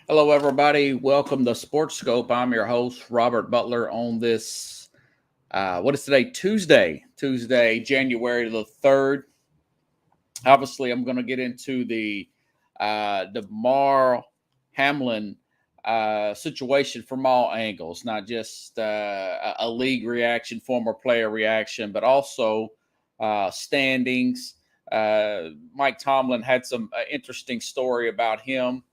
Hello, everybody. Welcome to Sports Scope. I'm your host, Robert Butler, on this, what is today? Tuesday, January the 3rd. Obviously, I'm going to get into the DeMar Hamlin situation from all angles, not just a league reaction, former player reaction, but also standings. Mike Tomlin had some interesting story about him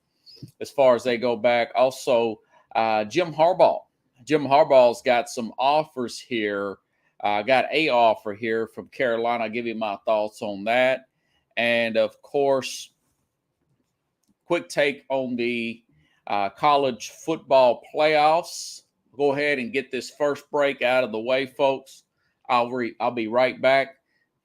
as far as they go back. Also, Jim Harbaugh. Jim Harbaugh's got some offers here. Got a offer here from Carolina. I'll give you my thoughts on that. And of course, quick take on the college football playoffs. Go ahead and get this first break out of the way, folks. I'll be right back.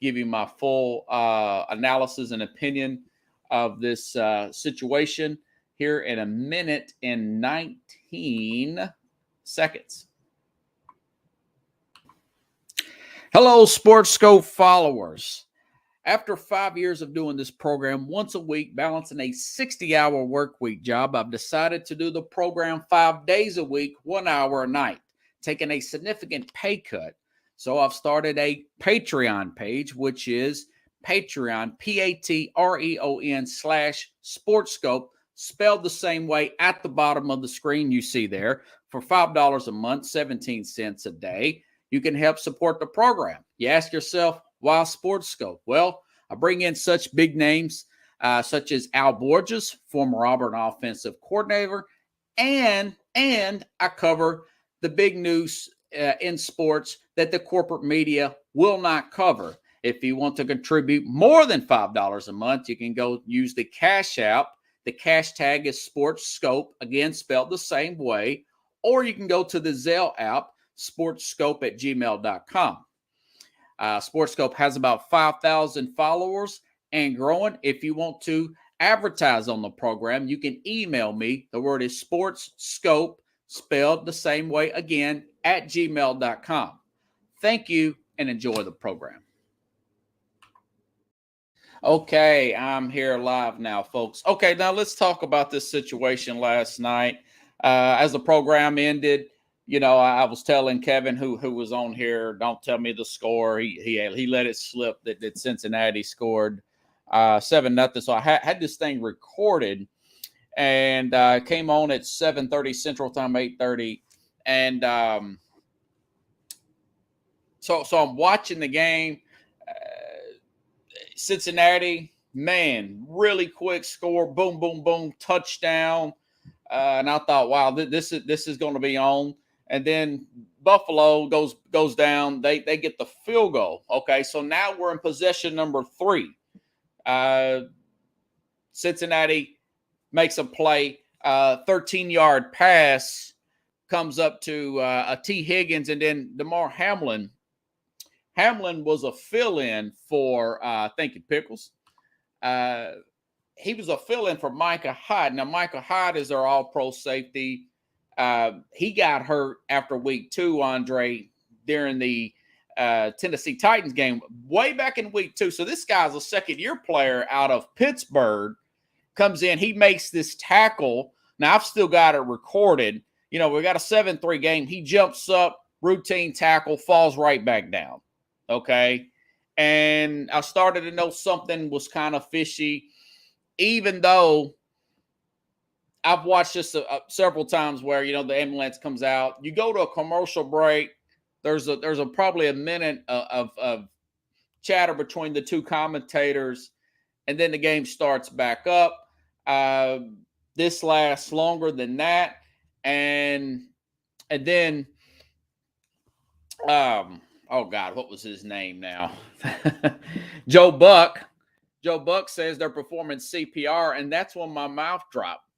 Give you my full analysis and opinion of this situation here in a minute and 19 seconds. Hello, Sports Scope followers. After 5 years of doing this program once a week, balancing a 60-hour work week job, I've decided to do the program 5 days a week, 1 hour a night, taking a significant pay cut. So I've started a Patreon page, which is Patreon, Patreon/SportsScope, spelled the same way at the bottom of the screen you see there. For $5 a month, 17 cents a day, you can help support the program. You ask yourself, why Sports Scope? Well, I bring in such big names such as Al Borges, former Auburn offensive coordinator, and I cover the big news in sports that the corporate media will not cover. If you want to contribute more than $5 a month, you can go use the Cash App. The cash tag is Sports Scope, again, spelled the same way. Or you can go to the Zelle app, sportscope@gmail.com. SportsScope has about 5,000 followers and growing. If you want to advertise on the program, you can email me. The word is SportsScope, spelled the same way again, @gmail.com. Thank you and enjoy the program. Okay, I'm here live now, folks. Okay, now let's talk about this situation last night. As the program ended, I was telling Kevin, who was on here, don't tell me the score. He let it slip that Cincinnati scored 7-0. So I had this thing recorded, and came on at 7:30 Central Time, 8:30, and so I'm watching the game. Cincinnati, man, really quick score, boom, boom, boom, touchdown, and I thought, wow, this is going to be on. And then Buffalo goes down. They get the field goal. Okay, so now we're in possession number 3. Cincinnati makes a play, 13-yard pass comes up to a T. Higgins, and then DeMar Hamlin. Hamlin was a fill-in for, thank you, Pickles. He was a fill-in for Micah Hyde. Now, Micah Hyde is our all-pro safety. He got hurt after week 2, Andre, during the Tennessee Titans game way back in week 2. So this guy's a second-year player out of Pittsburgh, comes in. He makes this tackle. Now, I've still got it recorded. We got a 7-3 game. He jumps up, routine tackle, falls right back down. Okay. And I started to know something was kind of fishy, even though I've watched this several times where, the ambulance comes out. You go to a commercial break. There's probably a minute of chatter between the two commentators, and then the game starts back up. This lasts longer than that. And then, oh God, what was his name now? Joe Buck. Joe Buck says they're performing CPR, and that's when my mouth dropped.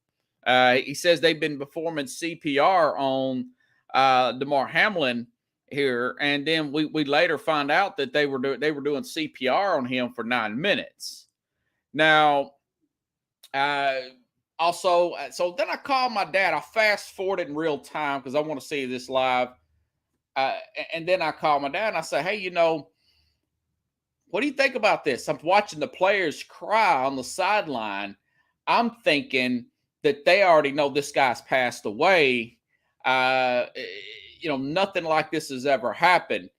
He says they've been performing CPR on DeMar Hamlin here, and then we later find out that they were doing CPR on him for 9 minutes. Now, also, so then I called my dad. I fast forwarded in real time because I want to see this live. And then I call my dad and I say, hey, what do you think about this? I'm watching the players cry on the sideline. I'm thinking that they already know this guy's passed away. Nothing like this has ever happened.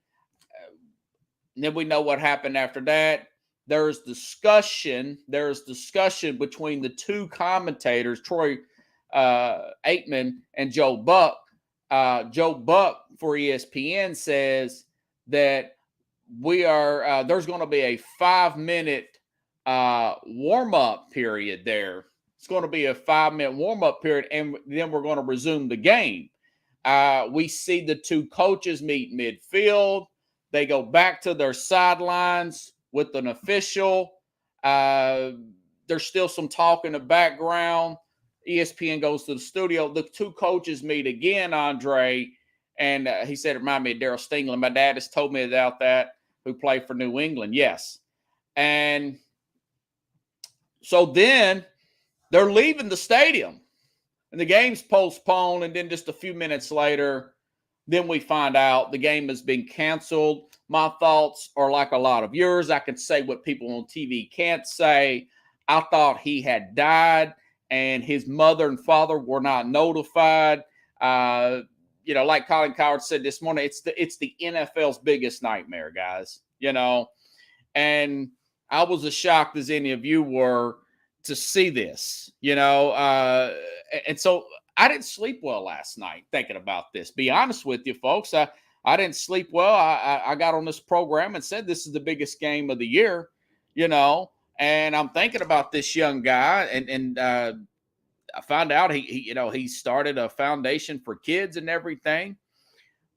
And then we know what happened after that. There's discussion between the two commentators, Troy Aikman and Joe Buck. Joe Buck for ESPN says that there's going to be a 5-minute warm-up period there. It's going to be a 5-minute warm-up period, and then we're going to resume the game. We see the two coaches meet midfield. They go back to their sidelines with an official. There's still some talk in the background. ESPN goes to the studio. The two coaches meet again, Andre, and he said, it reminded me of Darryl Stingley. My dad has told me about that, who played for New England. Yes. And so then they're leaving the stadium, and the game's postponed, and then just a few minutes later, then we find out the game has been canceled. My thoughts are like a lot of yours. I can say what people on TV can't say. I thought he had died, and his mother and father were not notified. Like Colin Coward said this morning, it's the NFL's biggest nightmare, guys. And I was as shocked as any of you were to see this. And so I didn't sleep well last night thinking about this. Be honest with you, folks. I didn't sleep well. I got on this program and said this is the biggest game of the year, and I'm thinking about this young guy, and I found out he started a foundation for kids and everything.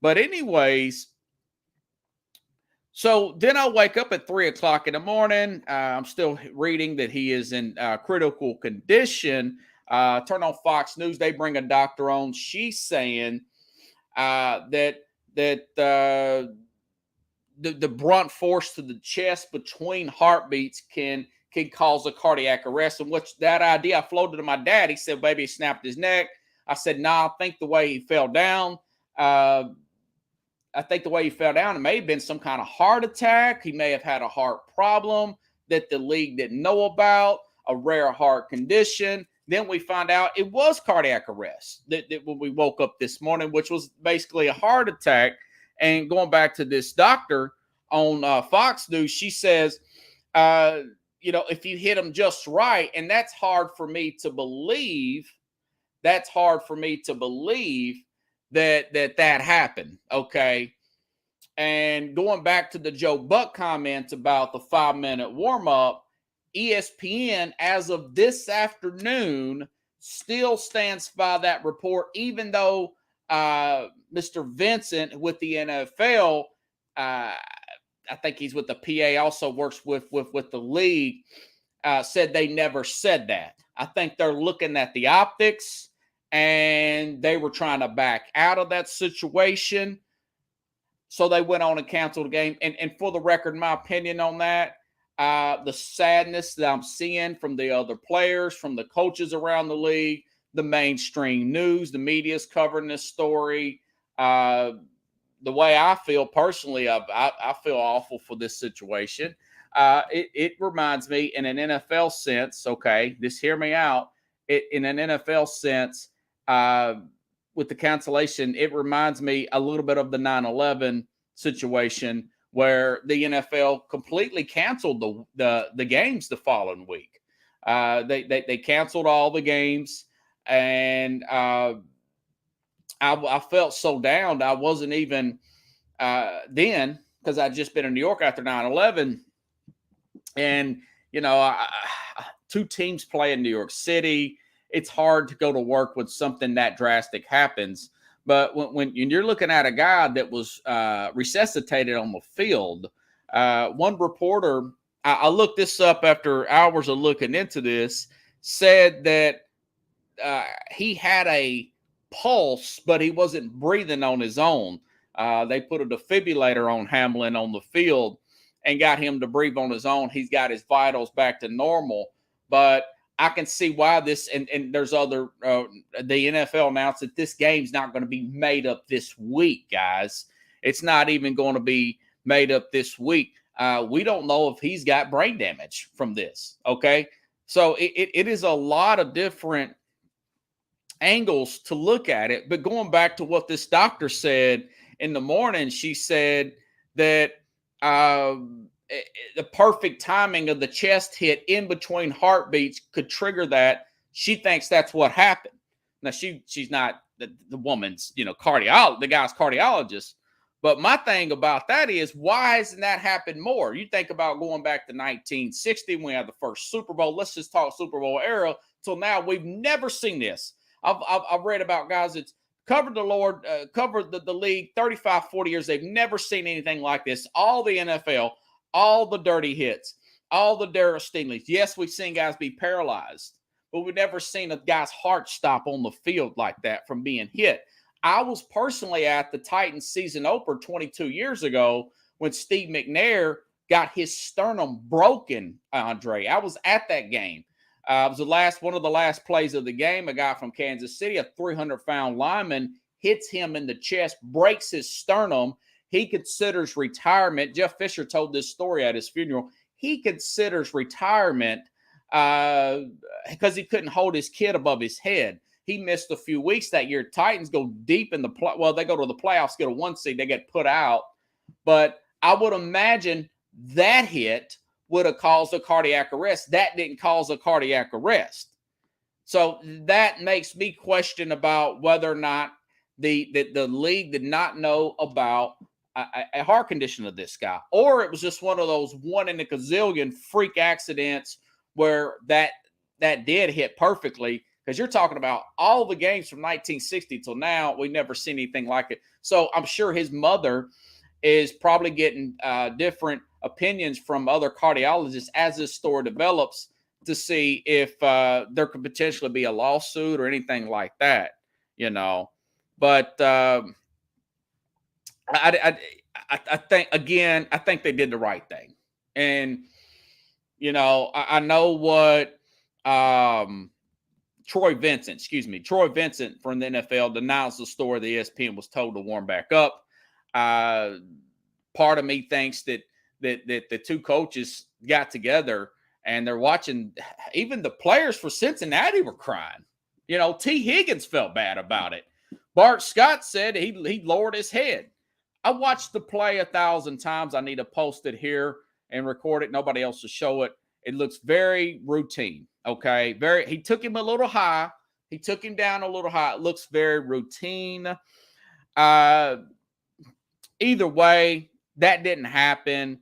But anyways, so then I wake up at 3:00 in the morning. I'm still reading that he is in critical condition. Turn on Fox News. They bring a doctor on. She's saying that the brunt force to the chest between heartbeats can cause a cardiac arrest. And what's that idea? I floated to my dad. He said, maybe he snapped his neck. I said, nah, I think the way he fell down, it may have been some kind of heart attack. He may have had a heart problem that the league didn't know about, a rare heart condition. Then we find out it was cardiac arrest that when we woke up this morning, which was basically a heart attack. And going back to this doctor on Fox News, she says, if you hit him just right, and that's hard for me to believe. That's hard for me to believe that happened. Okay. And going back to the Joe Buck comments about the 5-minute warm-up, ESPN, as of this afternoon, still stands by that report, even though Mr. Vincent with the NFL, I think he's with the PA, also works with the league, said they never said that. I think they're looking at the optics, and they were trying to back out of that situation. So they went on and canceled the game. And for the record, my opinion on that, the sadness that I'm seeing from the other players, from the coaches around the league, the mainstream news, the media's covering this story. The way I feel personally, I feel awful for this situation. It reminds me in an NFL sense, okay, just hear me out. In an NFL sense, with the cancellation, it reminds me a little bit of the 9/11 situation where the NFL completely canceled the games the following week. They canceled all the games, and I felt so down. I wasn't even then, because I'd just been in New York after 9/11, and two teams play in New York City. It's hard to go to work when something that drastic happens. But when you're looking at a guy that was resuscitated on the field, one reporter, I looked this up after hours of looking into this, said that he had a pulse, but he wasn't breathing on his own. They put a defibrillator on Hamlin on the field and got him to breathe on his own. He's got his vitals back to normal. But I can see why this, and there's other, the NFL announced that this game's not going to be made up this week, guys. It's not even going to be made up this week. We don't know if he's got brain damage from this, okay? So it is a lot of different angles to look at it. But going back to what this doctor said in the morning, she said that the perfect timing of the chest hit in between heartbeats could trigger that. She thinks that's what happened. Now she's not the woman's, the guy's cardiologist. But my thing about that is, why hasn't that happened more? You think about going back to 1960 when we had the first Super Bowl. Let's just talk Super Bowl era. Till now, we've never seen this. I've read about guys that's covered the league 35, 40 years. They've never seen anything like this. All the NFL, all the dirty hits, all the Darryl Stingley's. Yes, we've seen guys be paralyzed, but we've never seen a guy's heart stop on the field like that from being hit. I was personally at the Titans season opener 22 years ago when Steve McNair got his sternum broken, Andre. I was at that game. It was one of the last plays of the game. A guy from Kansas City, a 300-pound lineman, hits him in the chest, breaks his sternum. He considers retirement. Jeff Fisher told this story at his funeral. He considers retirement because he couldn't hold his kid above his head. He missed a few weeks that year. Titans go deep in they go to the playoffs, get a 1 seed, they get put out. But I would imagine that hit would have caused a cardiac arrest. That didn't cause a cardiac arrest. So that makes me question about whether or not the league did not know about a heart condition of this guy, or it was just one of those one in a gazillion freak accidents where that did hit perfectly. Because you're talking about all the games from 1960 till now, we've never seen anything like it. So I'm sure his mother is probably getting different opinions from other cardiologists as this story develops to see if there could potentially be a lawsuit or anything like that, But I think, again, I think they did the right thing. And, I know what Troy Vincent from the NFL denounced the story the ESPN was told to warm back up. Part of me thinks that the two coaches got together and they're watching. Even the players for Cincinnati were crying. T. Higgins felt bad about it. Bart Scott said he lowered his head. I watched the play 1,000 times. I need to post it here and record it. Nobody else will show it. It looks very routine. Okay. He took him a little high. He took him down a little high. It looks very routine. Either way, that didn't happen.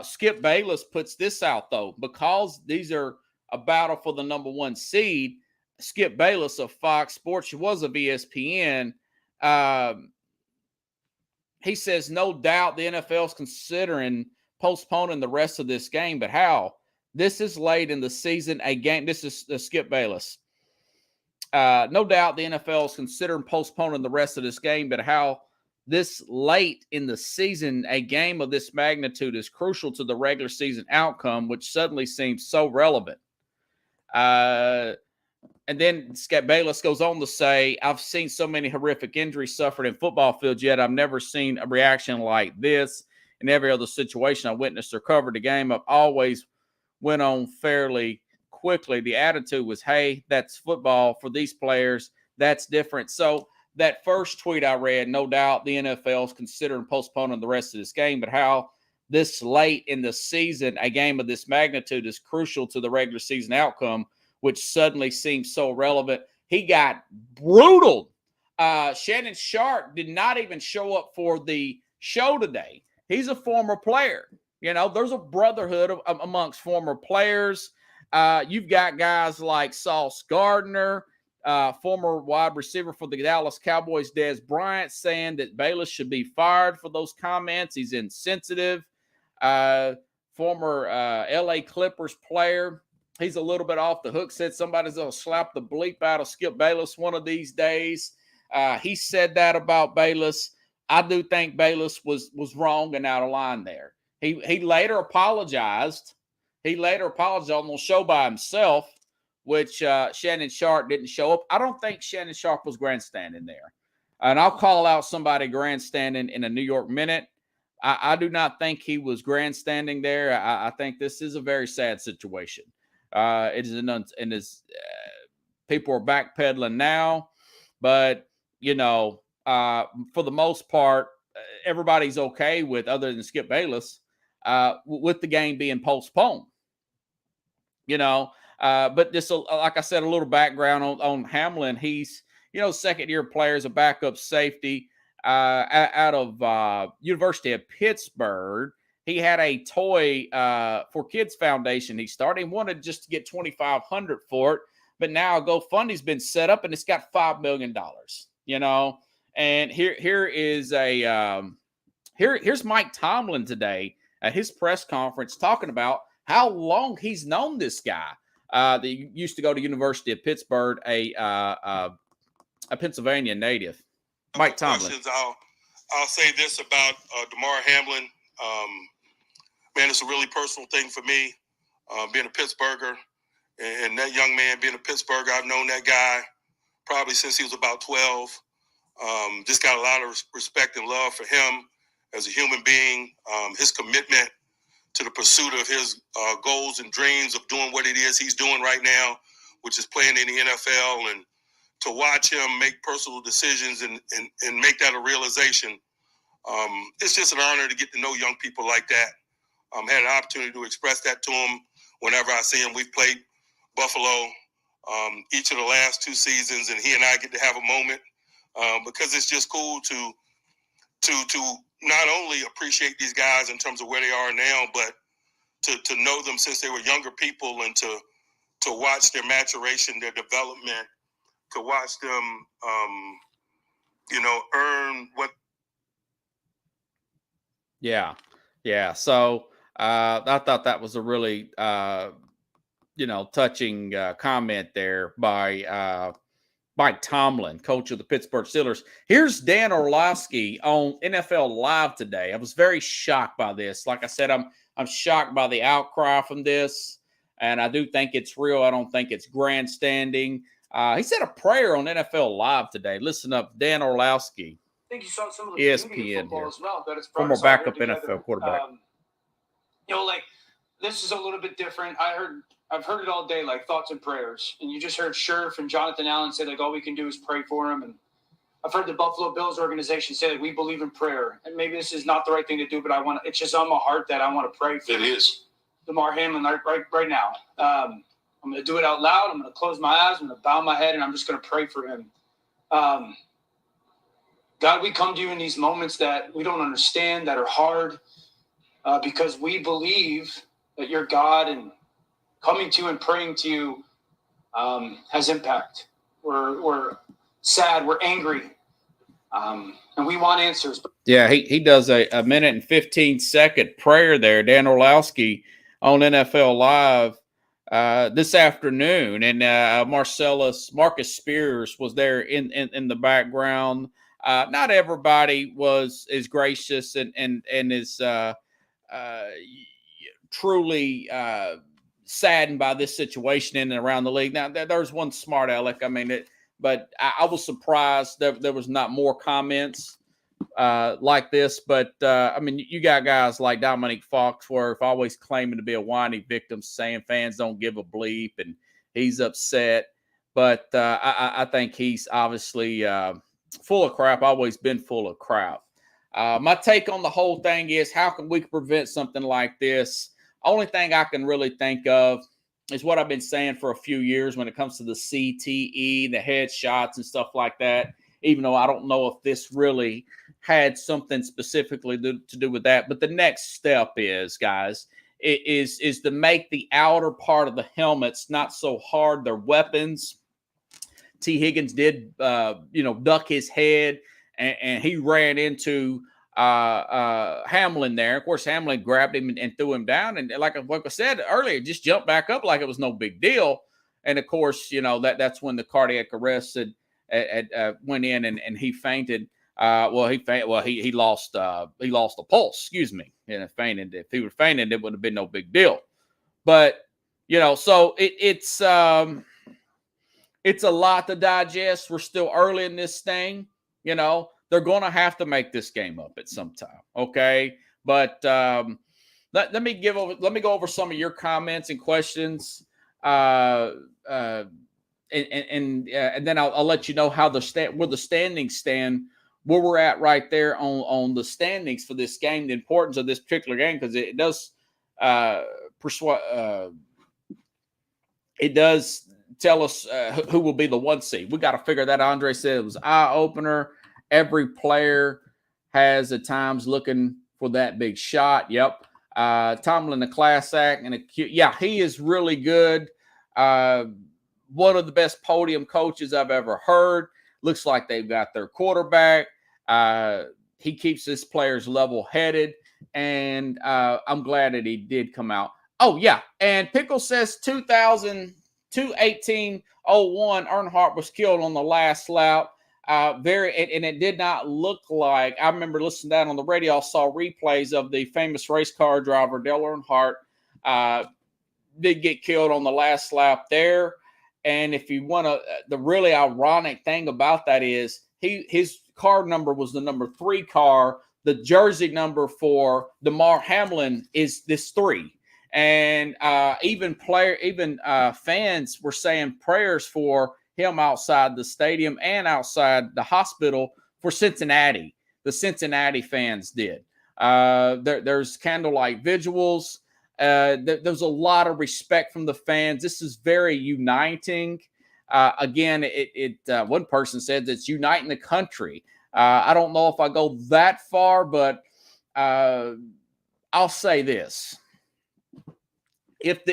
Skip Bayless puts this out, though, because these are a battle for the number 1 seed. Skip Bayless of Fox Sports, she was of ESPN. He says, no doubt the NFL is considering postponing the rest of this game, but how? This is late in the season, a game. This is Skip Bayless. No doubt the NFL is considering postponing the rest of this game, but how this late in the season, a game of this magnitude is crucial to the regular season outcome, which suddenly seems so relevant. And then Skip Bayless goes on to say, I've seen so many horrific injuries suffered in football fields, yet I've never seen a reaction like this. In every other situation I witnessed or covered the game, I've always went on fairly quickly. The attitude was, hey, that's football for these players. That's different. So that first tweet I read, no doubt the NFL is considering postponing the rest of this game, but how this late in the season, a game of this magnitude is crucial to the regular season outcome, which suddenly seems so relevant. He got brutal. Shannon Sharp did not even show up for the show today. He's a former player. There's a brotherhood amongst former players. You've got guys like Sauce Gardner, former wide receiver for the Dallas Cowboys, Dez Bryant, saying that Bayless should be fired for those comments. He's insensitive. Former LA Clippers player, he's a little bit off the hook, said somebody's going to slap the bleep out of Skip Bayless one of these days. He said that about Bayless. I do think Bayless was wrong and out of line there. He later apologized. He later apologized on the show by himself, which Shannon Sharp didn't show up. I don't think Shannon Sharp was grandstanding there. And I'll call out somebody grandstanding in a New York minute. I do not think he was grandstanding there. I think this is a very sad situation. It is People are backpedaling now, but for the most part, everybody's okay with, other than Skip Bayless, with the game being postponed. But just like I said, a little background on Hamlin. He's second-year player, as a backup safety out of University of Pittsburgh. He had a toy for Kids Foundation. He started. He wanted just to get $2,500 for it, but now GoFundMe's been set up and it's got $5 million. And here's Mike Tomlin today at his press conference talking about how long he's known this guy that used to go to University of Pittsburgh, a Pennsylvania native. Mike Tomlin. I'll say this about Damar Hamlin. Man, it's a really personal thing for me, being a Pittsburgher, and that young man being a Pittsburgher. I've known that guy probably since he was about 12. Just got a lot of respect and love for him as a human being, his commitment to the pursuit of his goals and dreams of doing what it is he's doing right now, which is playing in the NFL. And to watch him make personal decisions and make that a realization, it's just an honor to get to know young people like that. Had an opportunity to express that to him whenever I see him. We've played Buffalo each of the last 2 seasons, and he and I get to have a moment because it's just cool to not only appreciate these guys in terms of where they are now, but to know them since they were younger people, and to watch their maturation, their development, to watch them, earn what. Yeah. So I thought that was a really, touching comment there by Mike Tomlin, coach of the Pittsburgh Steelers. Here's Dan Orlovsky on NFL Live today. I was very shocked by this. Like I said, I'm shocked by the outcry from this, and I do think it's real. I don't think it's grandstanding. He said a prayer on NFL Live today. Listen up, Dan Orlovsky. I think you saw some of the ESPN football as well, but it's former backup NFL quarterback. This is a little bit different. I've heard it all day, like thoughts and prayers. And you just heard Scherf and Jonathan Allen say, like, all we can do is pray for him. And I've heard the Buffalo Bills organization say, like, we believe in prayer. And maybe this is not the right thing to do, but it's just on my heart that I want to pray for Damar Hamlin right now. I'm going to do it out loud. I'm going to close my eyes. I'm going to bow my head, and I'm just going to pray for him. God, we come to you in these moments that we don't understand, that are hard, because we believe that you're God, and coming to you and praying to you has impact. We're sad, we're angry, and we want answers. Yeah, he does a minute and 15-second prayer there, Dan Orlovsky, on NFL Live this afternoon, and Marcus Spears was there in the background. Not everybody was as gracious and is truly saddened by this situation in and around the league. Now, there's one smart aleck. But I was surprised that there was not more comments like this. But, you got guys like Dominique Foxworth always claiming to be a whiny victim, saying fans don't give a bleep, and he's upset. But I think he's obviously full of crap, always been full of crap. My take on the whole thing is, how can we prevent something like this? Only thing I can really think of is what I've been saying for a few years when it comes to the CTE, the headshots and stuff like that, even though I don't know if this really had something specifically to do with that. But the next step is, guys, is to make the outer part of the helmets not so hard. They're weapons. T. Higgins did, duck his head, and he ran into Hamlin there. Of course, Hamlin grabbed him and threw him down. And like I said earlier, just jumped back up like it was no big deal. And of course, that's when the cardiac arrest went in and he fainted. He lost the pulse, excuse me, and fainted. If he would have fainted, it would have been no big deal. But, so it's a lot to digest. We're still early in this thing. They're going to have to make this game up at some time. Okay. But let me go over some of your comments and questions. And and then I'll let you know how where the standings stand, where we're at right there on the standings for this game, the importance of this particular game, because it does it does tell us who will be the 1 seed. We got to figure that. Andre said it was eye opener. Every player has at times looking for that big shot. Yep. Tomlin, the class act, and he is really good. One of the best podium coaches I've ever heard. Looks like they've got their quarterback. He keeps his players level-headed, and I'm glad that he did come out. Oh, yeah, and Pickle says 218-01, Earnhardt was killed on the last lap. And it did not look like, I remember listening to that on the radio. I saw replays of the famous race car driver, Dale Earnhardt, did get killed on the last lap there. And if you want to, the really ironic thing about that is his car number was the number 3 car. The jersey number for Damar Hamlin is this 3. And even fans were saying prayers for him outside the stadium and outside the hospital for Cincinnati. The Cincinnati fans did. There's candlelight vigils. There's a lot of respect from the fans. This is very uniting. Again, one person said it's uniting the country. I don't know if I go that far, but I'll say this. If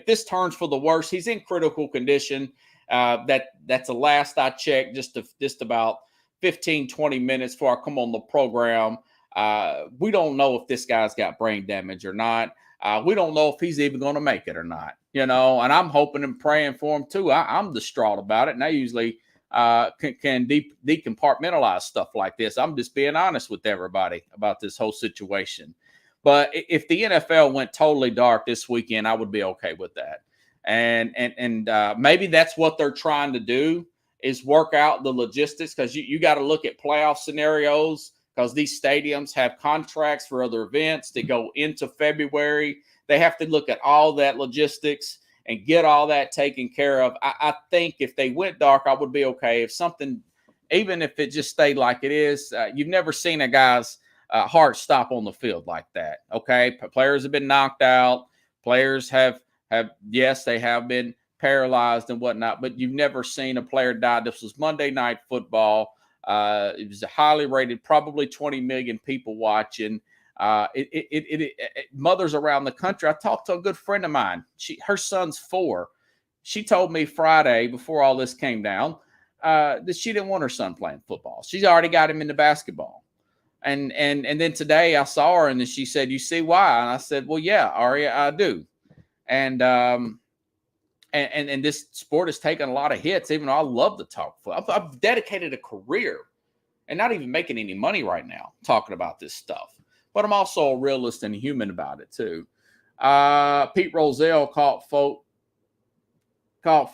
this turns for the worse, he's in critical condition. That's the last I checked, just about 15, 20 minutes before I come on the program. We don't know if this guy's got brain damage or not. We don't know if he's even going to make it or not, and I'm hoping and praying for him too. I'm distraught about it, and I usually can decompartmentalize stuff like this. I'm just being honest with everybody about this whole situation. But if the NFL went totally dark this weekend, I would be okay with that. And maybe that's what they're trying to do, is work out the logistics, because you got to look at playoff scenarios, because these stadiums have contracts for other events that go into February. They have to look at all that logistics and get all that taken care of. I think if they went dark, I would be okay. If something, even if it just stayed like it is, you've never seen a guy's heart stop on the field like that. Okay, players have been knocked out. Players have yes, they have been paralyzed and whatnot, but you've never seen a player die. This was Monday Night Football. It was highly rated, probably 20 million people watching. Mothers around the country. I talked to a good friend of mine. Her son's 4. She told me Friday, before all this came down, that she didn't want her son playing football. She's already got him into basketball. And then today I saw her, and then she said, "You see why?" And I said, "Well, yeah, Aria, I do." And this sport has taken a lot of hits, even though I love to talk. I've dedicated a career and not even making any money right now talking about this stuff. But I'm also a realist and human about it too. Pete Rozelle caught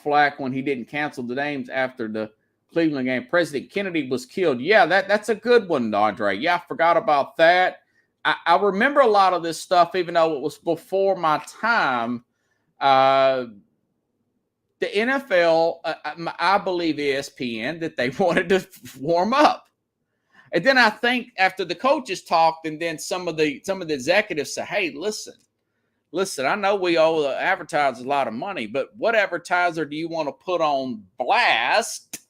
flack when he didn't cancel the names after the Cleveland game. President Kennedy was killed. Yeah, that's a good one, Andre. Yeah, I forgot about that. I remember a lot of this stuff, even though it was before my time. The NFL, I believe ESPN, that they wanted to warm up. And then I think after the coaches talked, and then some of the executives said, "Hey, listen, I know we owe the advertisers a lot of money, but what advertiser do you want to put on blast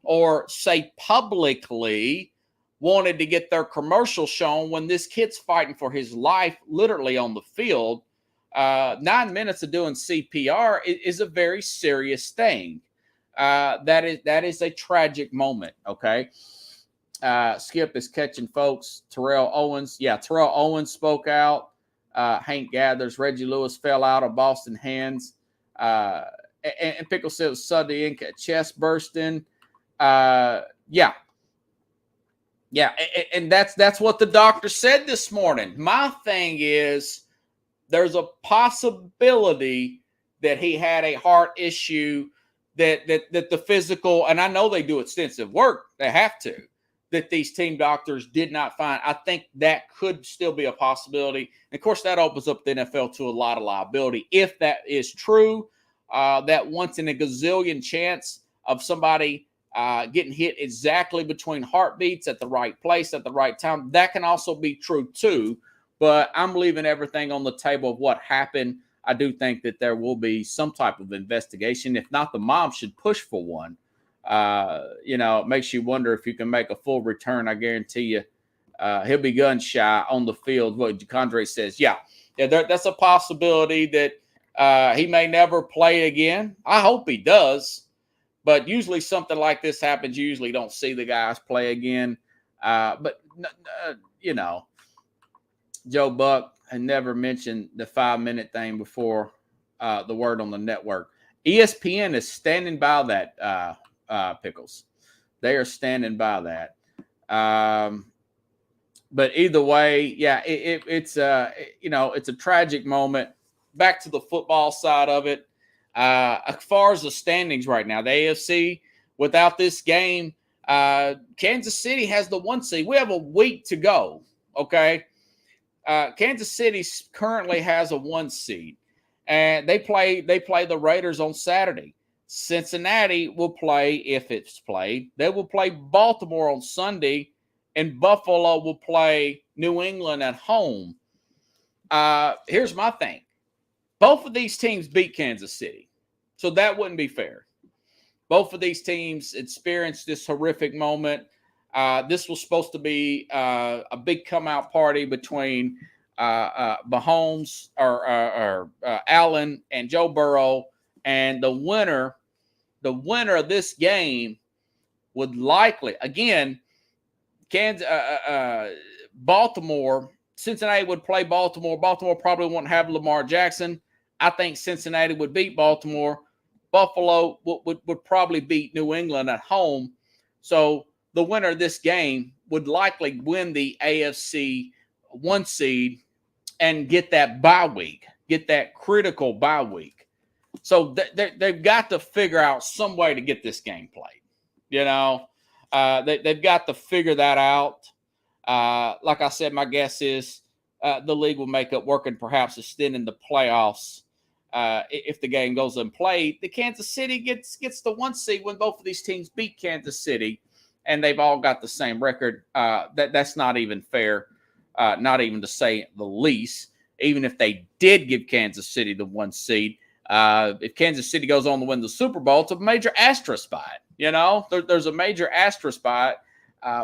or say publicly wanted to get their commercial shown when this kid's fighting for his life literally on the field?" 9 minutes of doing CPR is a very serious thing. That is a tragic moment. Okay. Skip is catching folks. Terrell Owens. Yeah, Terrell Owens spoke out. Hank Gathers. Reggie Lewis fell out of Boston hands. And Pickle said it was Sunday ink at chest bursting. Yeah. And that's what the doctor said this morning. My thing is, there's a possibility that he had a heart issue, that the physical, and I know they do extensive work, they have to, that these team doctors did not find. I think that could still be a possibility. And of course, that opens up the NFL to a lot of liability if that is true. that once in a gazillion chance of somebody getting hit exactly between heartbeats at the right place at the right time. That can also be true too, but I'm leaving everything on the table of what happened. I do think that there will be some type of investigation. If not, the mom should push for one. It makes you wonder if you can make a full return. I guarantee you he'll be gun shy on the field. What Condre says, that's a possibility that he may never play again. I hope he does. But usually something like this happens. You usually don't see the guys play again. Joe Buck had never mentioned the 5-minute thing before the word on the network. ESPN is standing by that, Pickles. They are standing by that. But either way, it's a tragic moment. Back to the football side of it. As far as the standings right now, the AFC, without this game, Kansas City has the 1 seed. We have a week to go, okay? Kansas City currently has a 1 seed, and they play the Raiders on Saturday. Cincinnati will play, if it's played. They will play Baltimore on Sunday, and Buffalo will play New England at home. Here's my thing. Both of these teams beat Kansas City, so that wouldn't be fair. Both of these teams experienced this horrific moment. This was supposed to be a big come-out party between Mahomes or Allen and Joe Burrow, and the winner of this game would likely, again, Baltimore. Cincinnati would play Baltimore. Baltimore probably won't have Lamar Jackson. I think Cincinnati would beat Baltimore. Buffalo would probably beat New England at home. So the winner of this game would likely win the AFC 1 seed and get that bye week, get that critical bye week. So they've got to figure out some way to get this game played. They've got to figure that out. Like I said, my guess is the league will make it work and perhaps extending the playoffs if the game goes unplayed. The Kansas City gets the 1 seed when both of these teams beat Kansas City, and they've all got the same record. That's not even fair, not even to say the least. Even if they did give Kansas City the 1 seed, if Kansas City goes on to win the Super Bowl, it's a major asterisk by it. There's a major asterisk by it.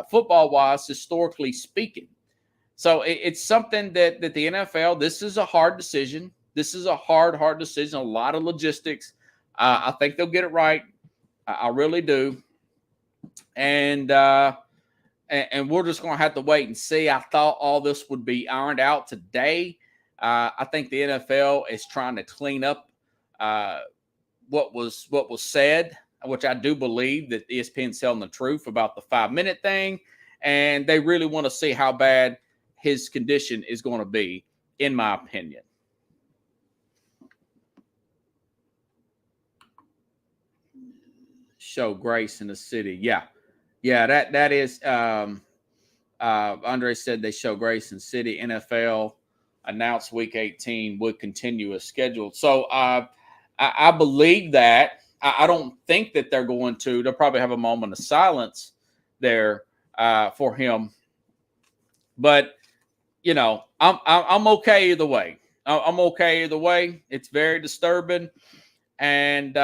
Football-wise, historically speaking. So it's something that the NFL, this is a hard decision. This is a hard decision, a lot of logistics. I think they'll get it right. I really do. And we're just going to have to wait and see. I thought all this would be ironed out today. I think the NFL is trying to clean up what was said, which I do believe that ESPN's telling the truth about the 5-minute thing, and they really want to see how bad his condition is going to be, in my opinion. Show grace in the city. Yeah, that is. Andre said they show grace in city. NFL announced Week 18 would continue as scheduled. So I believe that. I don't think that they're going to. They'll probably have a moment of silence there for him. But I'm okay either way. I'm okay either way. It's very disturbing, and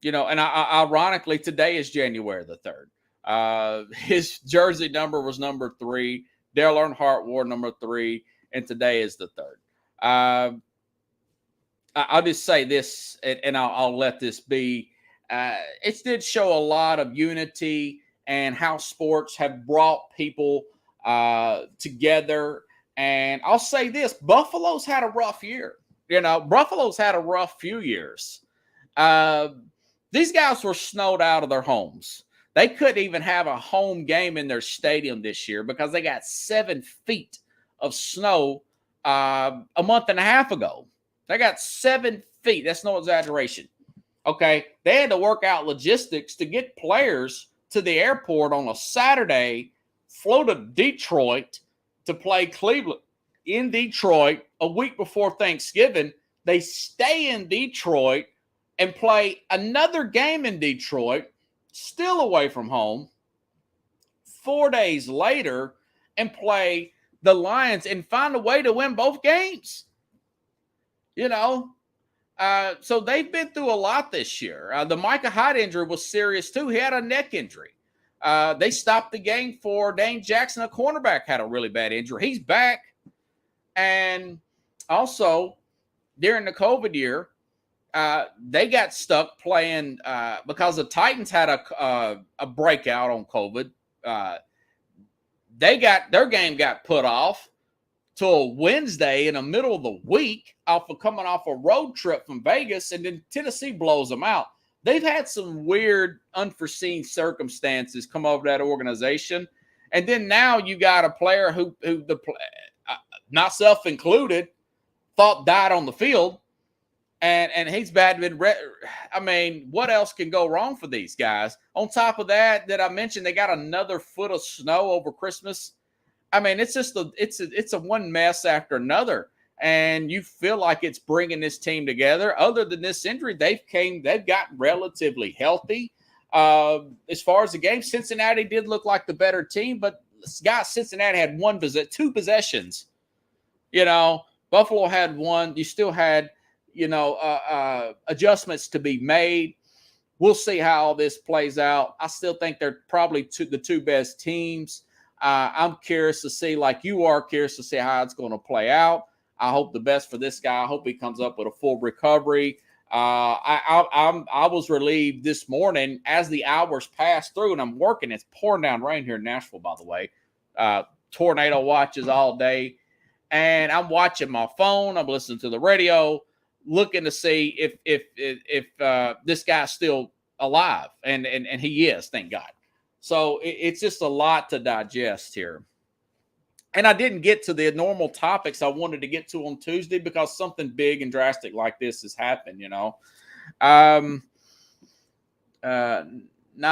ironically, today is January the 3rd. His jersey number was number 3. Dale Earnhardt wore number 3, and today is the 3rd. I'll just say this, and I'll let this be. It did show a lot of unity and how sports have brought people together. And I'll say this, Buffalo's had a rough year. Buffalo's had a rough few years. These guys were snowed out of their homes. They couldn't even have a home game in their stadium this year because they got 7 feet of snow a month and a half ago. They got 7 feet. That's no exaggeration. Okay. They had to work out logistics to get players to the airport on a Saturday, flew to Detroit to play Cleveland in Detroit a week before Thanksgiving. They stay in Detroit and play another game in Detroit, still away from home, 4 days later, and play the Lions and find a way to win both games. So they've been through a lot this year. The Micah Hyde injury was serious too. He had a neck injury. They stopped the game for Dane Jackson, a cornerback, had a really bad injury. He's back. And also, during the COVID year, they got stuck playing because the Titans had a breakout on COVID. Their game got put off till Wednesday in the middle of the week coming off a road trip from Vegas, and then Tennessee blows them out. They've had some weird, unforeseen circumstances come over that organization. And then now you got a player who not self-included, thought died on the field, and he's bad. What else can go wrong for these guys? On top of that I mentioned, they got another foot of snow over Christmas. It's just it's a one mess after another, and you feel like it's bringing this team together. Other than this injury, they've gotten relatively healthy. As far as the game, Cincinnati did look like the better team, but Cincinnati had two possessions. Buffalo had one. You still had, adjustments to be made. We'll see how all this plays out. I still think they're probably the two best teams. I'm curious to see, like you are curious to see how it's going to play out. I hope the best for this guy. I hope he comes up with a full recovery. I was relieved this morning as the hours passed through, and I'm working. It's pouring down rain here in Nashville, by the way. Tornado watches all day, and I'm watching my phone. I'm listening to the radio, looking to see if this guy's still alive, and he is, thank God. So it's just a lot to digest here. And I didn't get to the normal topics I wanted to get to on Tuesday because something big and drastic like this has happened, Not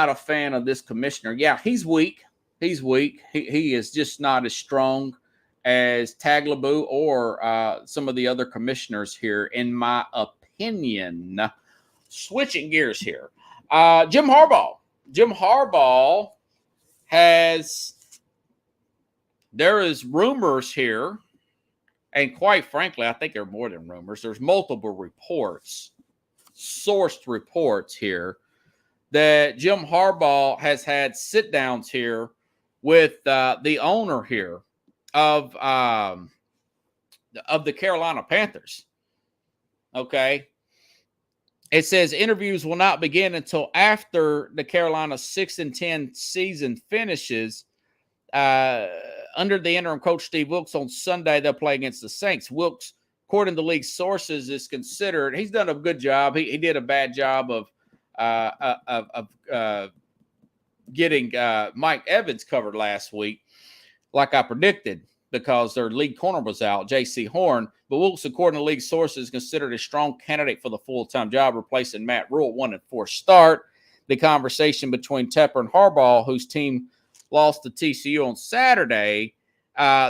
a fan of this commissioner. Yeah, he's weak. He's weak. He is just not as strong as Tagliabue or some of the other commissioners here, in my opinion. Switching gears here. Jim Harbaugh. Jim Harbaugh there is rumors here, and quite frankly, I think there are more than rumors. There's multiple reports, sourced reports here, that Jim Harbaugh has had sit-downs here with the owner here of the Carolina Panthers. Okay. It says interviews will not begin until after the Carolina 6-10 season finishes. Under the interim coach Steve Wilks on Sunday, they'll play against the Saints. Wilks, according to league sources, is considered. He's done a good job. He did a bad job of getting Mike Evans covered last week, like I predicted, because their lead corner was out, J.C. Horn. But Wilks, according to league sources, is considered a strong candidate for the full-time job, replacing Matt Rule, 1-4 start. The conversation between Tepper and Harbaugh, whose team lost to TCU on Saturday,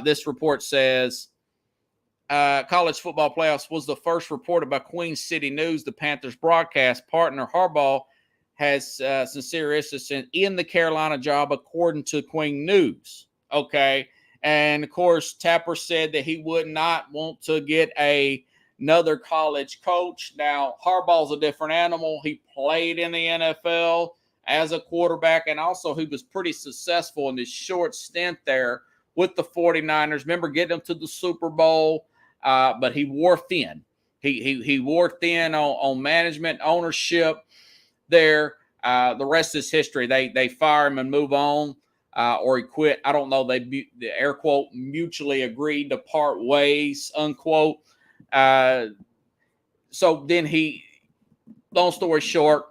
this report says college football playoffs was the first reported by Queen City News, the Panthers broadcast partner. Harbaugh has sincere interest in the Carolina job, according to Queen News. Okay. And, of course, Tapper said that he would not want to get another college coach. Now, Harbaugh's a different animal. He played in the NFL as a quarterback, and also he was pretty successful in his short stint there with the 49ers. Remember getting them to the Super Bowl, but he wore thin. He wore thin on management, ownership there. The rest is history. They fire him and move on. Or he quit. I don't know. The air quote mutually agreed to part ways, unquote. So then long story short,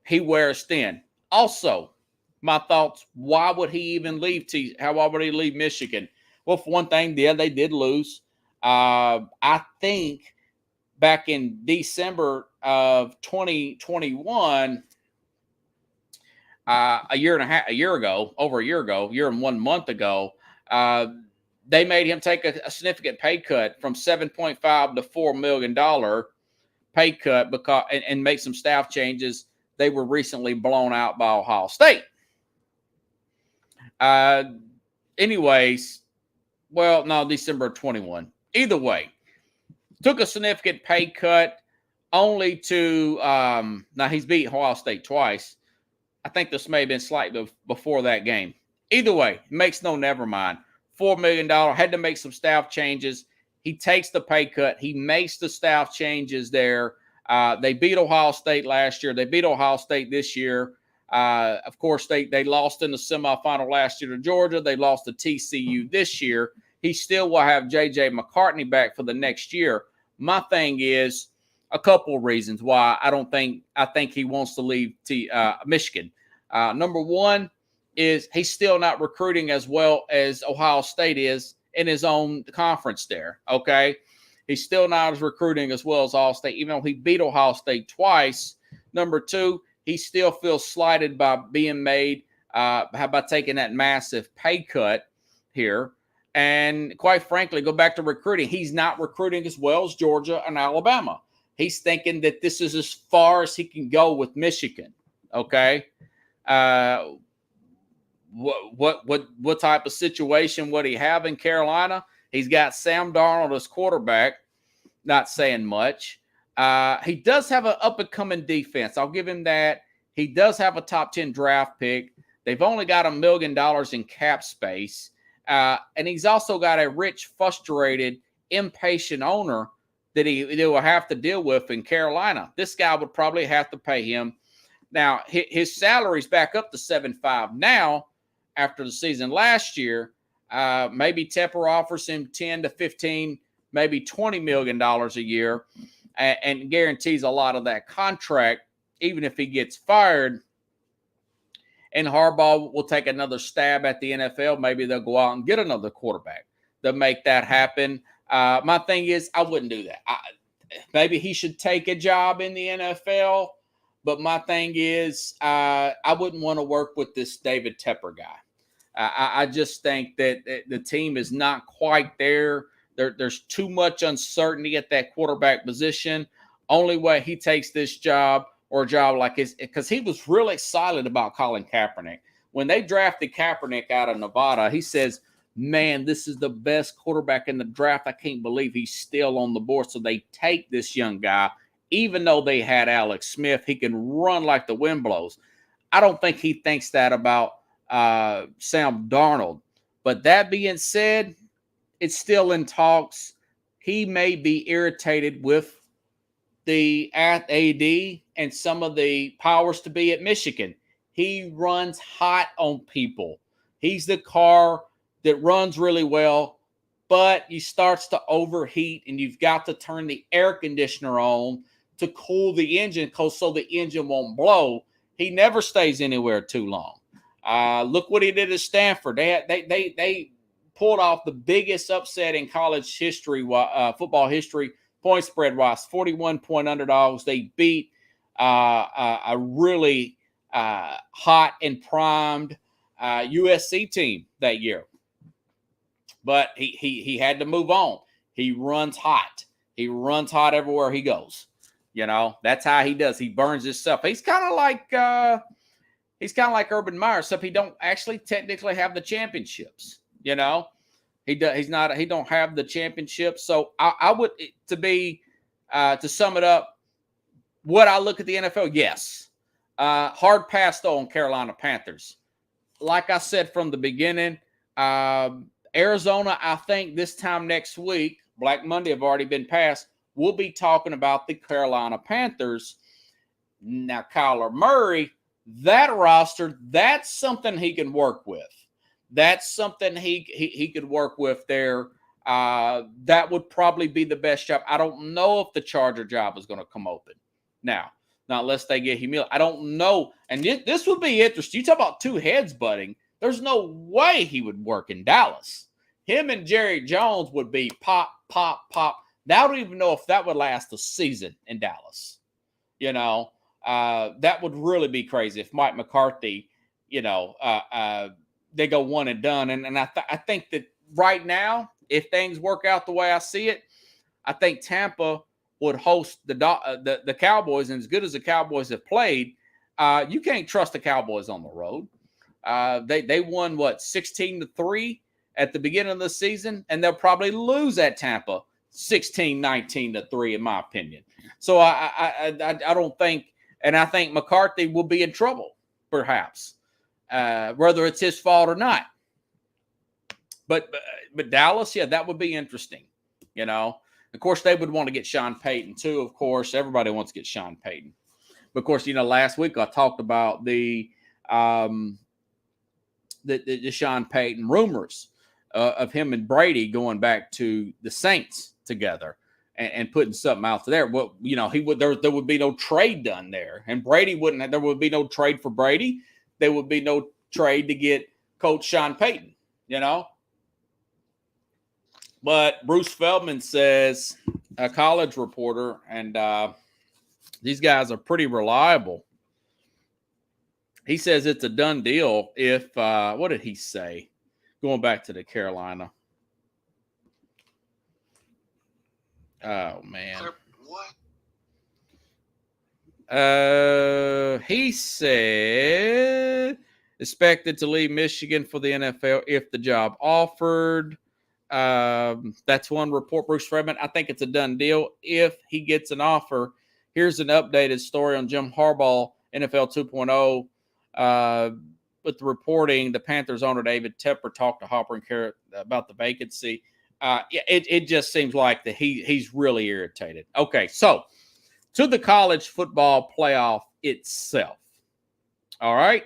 he wears thin. Also, my thoughts, why would he even leave? Why would he leave Michigan? Well, for one thing, yeah, they did lose. I think back in December of 2021, a year and 1 month ago, they made him take a significant pay cut from $7.5 to $4 million pay cut and make some staff changes. They were recently blown out by Ohio State. Anyways, well, no, December 21. Either way, took a significant pay cut only to now he's beat Ohio State twice. I think this may have been slightly before that game. Either way, makes no never mind. $4 million, had to make some staff changes. He takes the pay cut. He makes the staff changes there. They beat Ohio State last year. They beat Ohio State this year. Of course, they lost in the semifinal last year to Georgia. They lost to TCU this year. He still will have J.J. McCartney back for the next year. My thing is a couple of reasons why I think he wants to leave Michigan. Number one is he's still not recruiting as well as Ohio State is in his own conference there, okay? He's still not as recruiting as well as Ohio State, even though he beat Ohio State twice. Number two, he still feels slighted by being made, by taking that massive pay cut here. And quite frankly, go back to recruiting. He's not recruiting as well as Georgia and Alabama. He's thinking that this is as far as he can go with Michigan, okay? What type of situation would he have in Carolina? He's got Sam Darnold as quarterback, not saying much. He does have an up-and-coming defense. I'll give him that. He does have a top 10 draft pick. They've only got $1 million in cap space. And he's also got a rich, frustrated, impatient owner that he will have to deal with in Carolina. This guy would probably have to pay him. Now, his salary's back up to $7.5 now after the season last year. Maybe Tepper offers him 10 to 15, maybe $20 million a year and guarantees a lot of that contract, even if he gets fired. And Harbaugh will take another stab at the NFL. Maybe they'll go out and get another quarterback. They'll make that happen. My thing is, I wouldn't do that. Maybe he should take a job in the NFL. But my thing is, I wouldn't want to work with this David Tepper guy. I just think that the team is not quite there. There's too much uncertainty at that quarterback position. Only way he takes this job or a job like his, because he was really excited about Colin Kaepernick. When they drafted Kaepernick out of Nevada, he says, man, this is the best quarterback in the draft. I can't believe he's still on the board. So they take this young guy. Even though they had Alex Smith, he can run like the wind blows. I don't think he thinks that about Sam Darnold. But that being said, it's still in talks. He may be irritated with the AD and some of the powers to be at Michigan. He runs hot on people. He's the car that runs really well, but he starts to overheat, and you've got to turn the air conditioner on to cool the engine so the engine won't blow. He never stays anywhere too long. Look what he did at Stanford. They pulled off the biggest upset in college history, football history, point spread wise, 41-point underdogs. They beat a really hot and primed USC team that year. But he had to move on. He runs hot. He runs hot everywhere he goes. You know, that's how he does. He burns himself. He's kind of like Urban Meyer, except he don't actually technically have the championships. You know, he don't have the championships. So I would to sum it up, would I look at the NFL? Yes. Hard pass though on Carolina Panthers. Like I said from the beginning, Arizona, I think this time next week, Black Monday have already been passed. We'll be talking about the Carolina Panthers. Now, Kyler Murray, that roster, that's something he can work with. That's something he could work with there. That would probably be the best job. I don't know if the Charger job is going to come open. Now, not unless they get humiliated. I don't know. And this would be interesting. You talk about two heads butting. There's no way he would work in Dallas. Him and Jerry Jones would be pop, pop, pop. I don't even know if that would last a season in Dallas. You know, that would really be crazy if Mike McCarthy, you know, they go one and done. And I think that right now, if things work out the way I see it, I think Tampa would host the Cowboys, and as good as the Cowboys have played, you can't trust the Cowboys on the road. They won 16-3 at the beginning of the season, and they'll probably lose at Tampa 16-19-3 in my opinion. So I don't think, and I think McCarthy will be in trouble perhaps, whether it's his fault or not. But Dallas, yeah, that would be interesting. Of course, they would want to get Sean Payton too. Of course, everybody wants to get Sean Payton. But of course, last week I talked about the Sean Payton rumors of him and Brady going back to the Saints together and putting something out there. Well, there would be no trade done there, and Brady wouldn't. There would be no trade for Brady. There would be no trade to get Coach Sean Payton. But Bruce Feldman says, a college reporter, and these guys are pretty reliable. He says it's a done deal if, what did he say? Going back to the Carolina. Oh, man. What? He said expected to leave Michigan for the NFL if the job offered. That's one report, Bruce Feldman. I think it's a done deal if he gets an offer. Here's an updated story on Jim Harbaugh, NFL 2.0. With the reporting, the Panthers owner David Tepper talked to Hopper and Carrot about the vacancy. It just seems like that he's really irritated. Okay, so to the college football playoff itself. All right.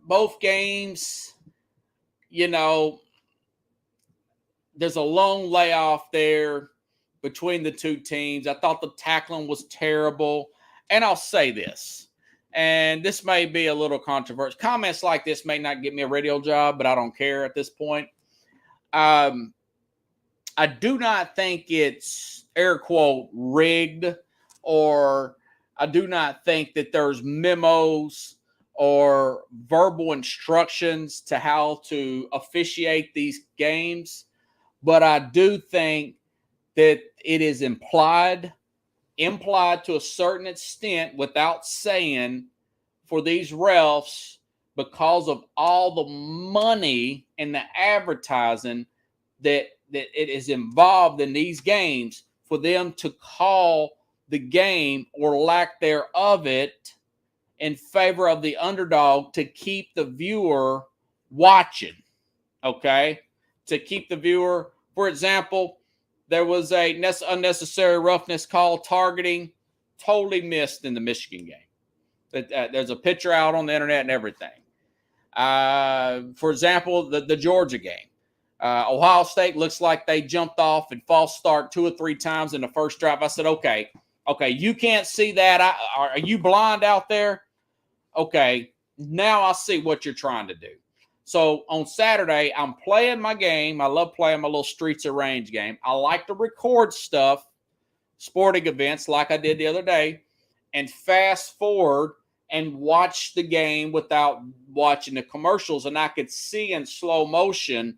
Both games, there's a long layoff there between the two teams. I thought the tackling was terrible. And I'll say this, and this may be a little controversial. Comments like this may not get me a radio job, but I don't care at this point. I do not think it's, air quote, rigged, or I do not think that there's memos or verbal instructions to how to officiate these games. But I do think that it is implied to a certain extent without saying for these refs, because of all the money and the advertising that it is involved in these games, for them to call the game or lack thereof it in favor of the underdog to keep the viewer watching, okay? To keep the viewer, for example, there was a unnecessary roughness call targeting, totally missed in the Michigan game. There's a picture out on the internet and everything. For example, the Georgia game. Ohio State looks like they jumped off and false start 2 or 3 times in the first drive. I said, okay, you can't see that. Are you blind out there? Okay, now I see what you're trying to do. So on Saturday, I'm playing my game. I love playing my little Streets of Rage game. I like to record stuff, sporting events like I did the other day, and fast forward and watch the game without watching the commercials. And I could see in slow motion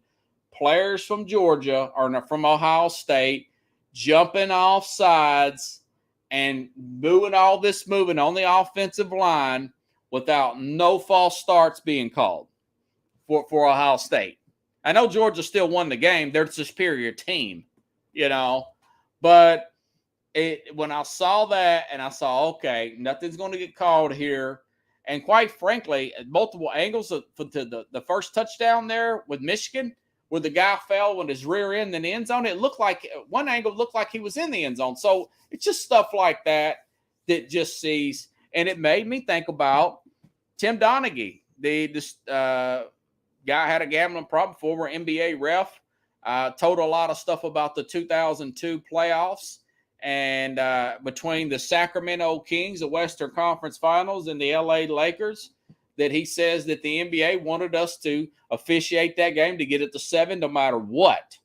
players from Georgia or from Ohio State jumping off sides and moving on the offensive line without no false starts being called for Ohio State. I know Georgia still won the game. They're the superior team, But when I saw that and I saw, okay, nothing's going to get called here. And quite frankly, multiple angles for the first touchdown there with Michigan, where the guy fell with his rear end in the end zone, it looked like one angle looked like he was in the end zone. So it's just stuff like that just sees. And it made me think about Tim Donaghy, this guy had a gambling problem, former NBA ref, told a lot of stuff about the 2002 playoffs and between the Sacramento Kings, the Western Conference Finals, and the LA Lakers, that he says that the NBA wanted us to officiate that game to get it to 7 no matter what.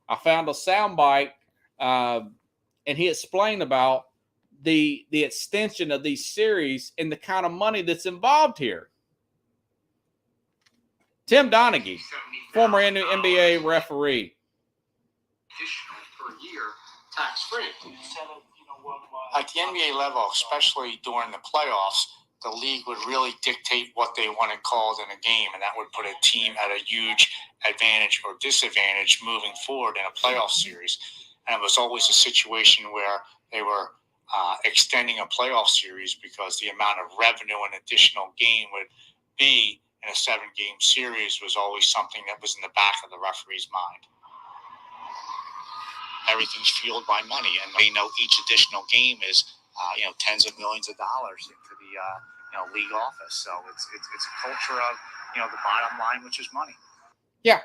I found a soundbite, and he explained about the extension of these series and the kind of money that's involved here. Tim Donaghy, former NBA referee. tax-free. At the NBA level, especially during the playoffs, the league would really dictate what they wanted called in a game, and that would put a team at a huge advantage or disadvantage moving forward in a playoff series. And it was always a situation where they were extending a playoff series because the amount of revenue an additional game would be in a 7-game series was always something that was in the back of the referee's mind. Everything's fueled by money, and they know each additional game is tens of millions of dollars into the league office. So it's a culture of the bottom line, which is money. Yeah,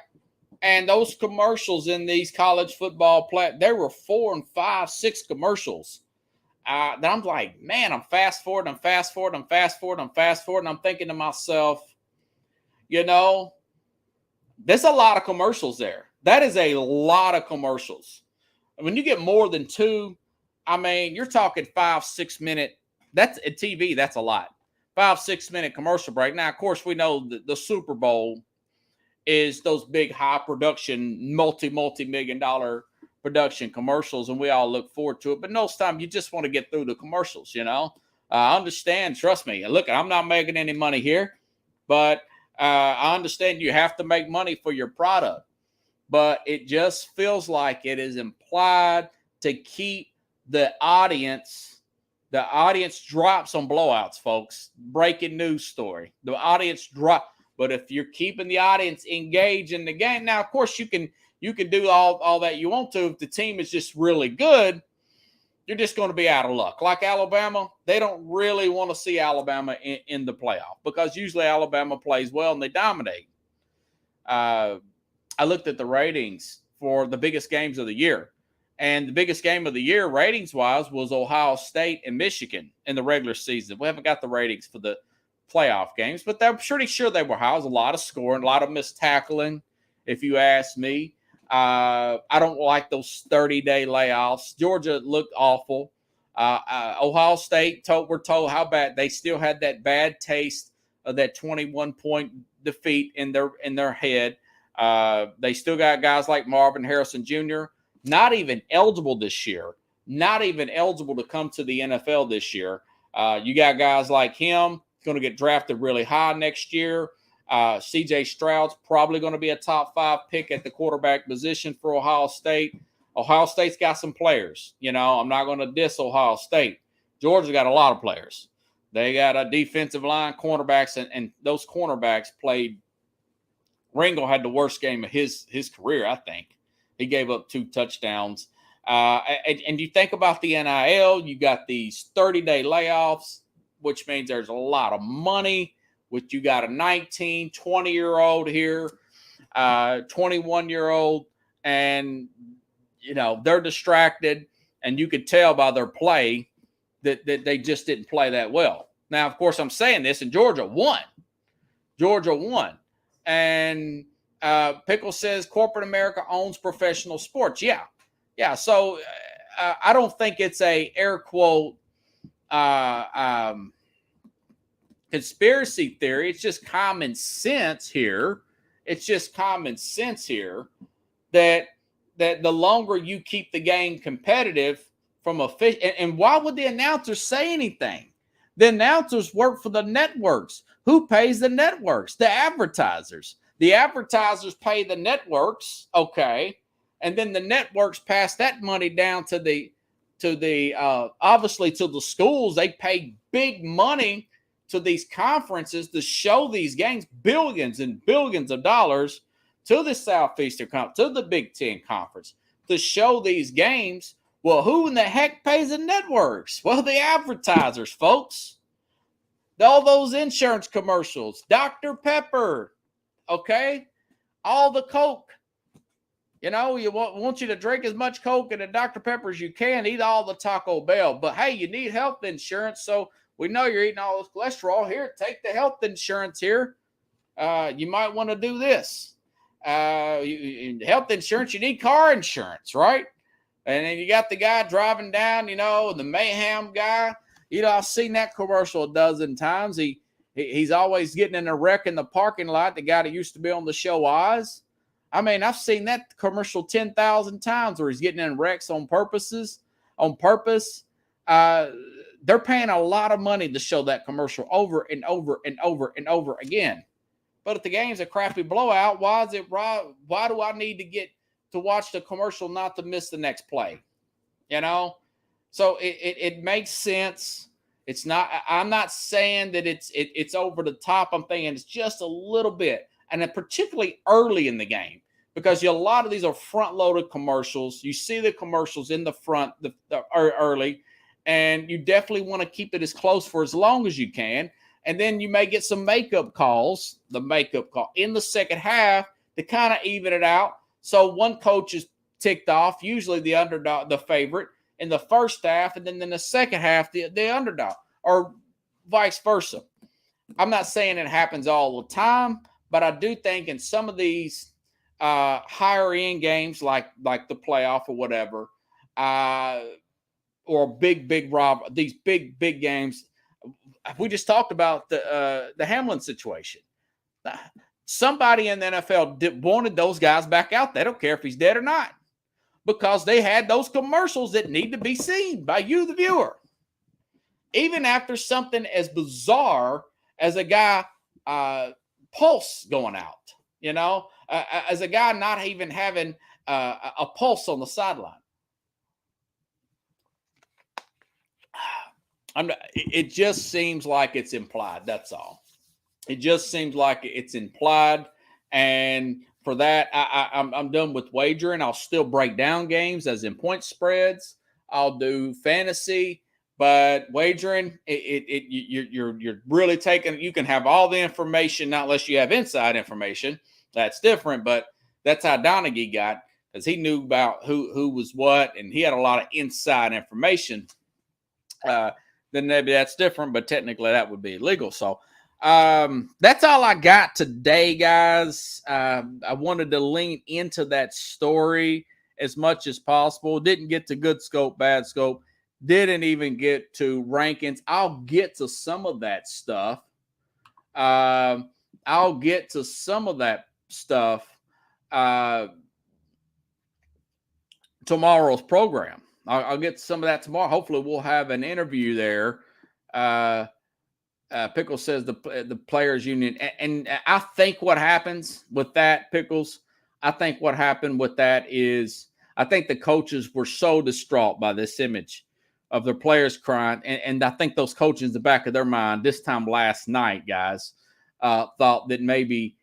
and those commercials in these college football there were 4 and 5, 6 commercials. That I'm like, man, I'm fast forward. I'm thinking to myself, there's a lot of commercials there. That is a lot of commercials. When you get more than 2, you're talking 5-6 minute. That's at TV. That's a lot. 5-6 minute commercial break. Now, of course, we know the Super Bowl is those big high production, multi-million dollar production commercials, and we all look forward to it. But most time, you just want to get through the commercials. I understand. Trust me. Look, I'm not making any money here, but I understand you have to make money for your product. But it just feels like it is implied to keep the audience. The audience drops on blowouts, folks. Breaking news story. The audience drop. But if you're keeping the audience engaged in the game, now, of course, you can do all that you want to. If the team is just really good, you're just going to be out of luck. Like Alabama, they don't really want to see Alabama in the playoff because usually Alabama plays well and they dominate. I looked at the ratings for the biggest games of the year. And the biggest game of the year, ratings-wise, was Ohio State and Michigan in the regular season. We haven't got the ratings for the playoff games, but they're pretty sure they were high. It was a lot of scoring, a lot of missed tackling, if you ask me. I don't like those 30-day layoffs. Georgia looked awful. Ohio State, we're told how bad. They still had that bad taste of that 21-point defeat in their head. They still got guys like Marvin Harrison Jr., not even eligible this year, not even eligible to come to the NFL this year. You got guys like him going to get drafted really high next year. C.J. Stroud's probably going to be a top 5 pick at the quarterback position for Ohio State. Ohio State's got some players. I'm not going to diss Ohio State. Georgia's got a lot of players. They got a defensive line, cornerbacks, and those cornerbacks played. Ringo had the worst game of his career, I think. He gave up 2 touchdowns. And you think about the NIL, you got these 30-day layoffs, which means there's a lot of money. Which you got a 19, 20-year-old here, 21-year-old, and, they're distracted, and you could tell by their play that they just didn't play that well. Now, of course, I'm saying this, and Georgia won. And Pickle says corporate America owns professional sports. Yeah. So I don't think it's a air quote conspiracy theory. It's just common sense here. That the longer you keep the game competitive from a fish, and why would the announcers say anything? The announcers work for the networks. Who pays the networks? The advertisers. The advertisers pay the networks, okay, and then the networks pass that money down to the obviously to the schools. They pay big money to these conferences to show these games, billions and billions of dollars to the Southeastern Conference, to the Big Ten Conference, to show these games. Well, who in the heck pays the networks? Well, the advertisers, folks. All those insurance commercials, Dr. Pepper, okay? All the Coke. You want you to drink as much Coke and a Dr. Pepper as you can, eat all the Taco Bell. But, hey, you need health insurance, so we know you're eating all this cholesterol. Here, take the health insurance here. You might want to do this. Health insurance, you need car insurance, right? And then you got the guy driving down, the mayhem guy. I've seen that commercial a dozen times. He's always getting in a wreck in the parking lot. The guy that used to be on the show Oz. I mean, I've seen that commercial 10,000 times where he's getting in wrecks on purpose. They're paying a lot of money to show that commercial over and over and over and over again. But if the game's a crappy blowout, why do I need to get to watch the commercial not to miss the next play? You know? So it makes sense. It's not, I'm not saying that it's over the top. I'm thinking it's just a little bit. And then particularly early in the game, because a lot of these are front-loaded commercials. You see the commercials in the front early, and you definitely want to keep it as close for as long as you can. And then you may get some makeup calls, the makeup call in the second half to kind of even it out. So one coach is ticked off, usually the underdog, the favorite, in the first half, and then in the second half, the underdog, or vice versa. I'm not saying it happens all the time, but I do think in some of these higher end games, like the playoff or whatever, or these big games. We just talked about the Hamlin situation. Somebody in the NFL wanted those guys back out. They don't care if he's dead or not, because they had those commercials that need to be seen by you, the viewer. Even after something as bizarre as a guy pulse going out, as a guy not even having a pulse on the sideline. It just seems like it's implied. That's all. It just seems like it's implied. And for that, I'm done with wagering. I'll still break down games as in point spreads. I'll do fantasy, but wagering, you're really taking. You can have all the information, not unless you have inside information. That's different. But that's how Donaghy got, because he knew about who was what, and he had a lot of inside information. Then maybe that's different, but technically that would be illegal. So that's all I got today, guys. I wanted to lean into that story as much as possible. Didn't get to good scope, bad scope. Didn't even get to rankings. I'll get to some of that stuff. Tomorrow's program. I'll get some of that tomorrow. Hopefully we'll have an interview there. Pickles says the players union. And I think what happens with that, Pickles, I think what happened with that is I think the coaches were so distraught by this image of their players crying. And I think those coaches in the back of their mind this time last night, guys, thought that maybe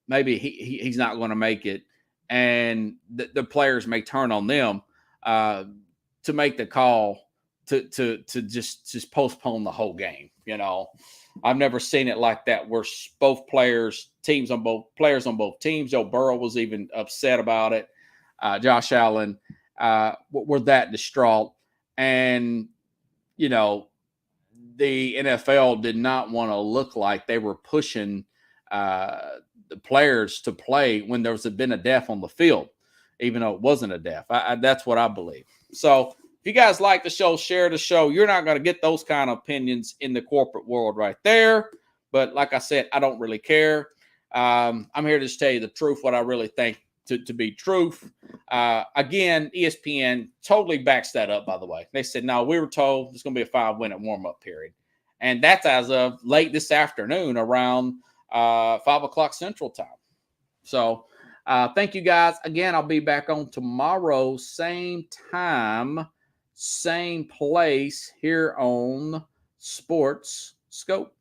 he's not going to make it. And the players may turn on them to make the call to just postpone the whole game. I've never seen it like that, where both players on both teams. Joe Burrow was even upset about it. Josh Allen were that distraught, and the NFL did not want to look like they were pushing the players to play when there's been a death on the field, even though it wasn't a death. That's what I believe. So if you guys like the show, share the show. You're not going to get those kind of opinions in the corporate world right there. But like I said, I don't really care. I'm here to just tell you the truth, what I really think to be truth. Again, ESPN totally backs that up, by the way. They said, no, we were told it's going to be a 5-minute warm-up period. And that's as of late this afternoon around 5 o'clock Central Time. So thank you, guys. Again, I'll be back on tomorrow, same time, same place here on Sports Scope.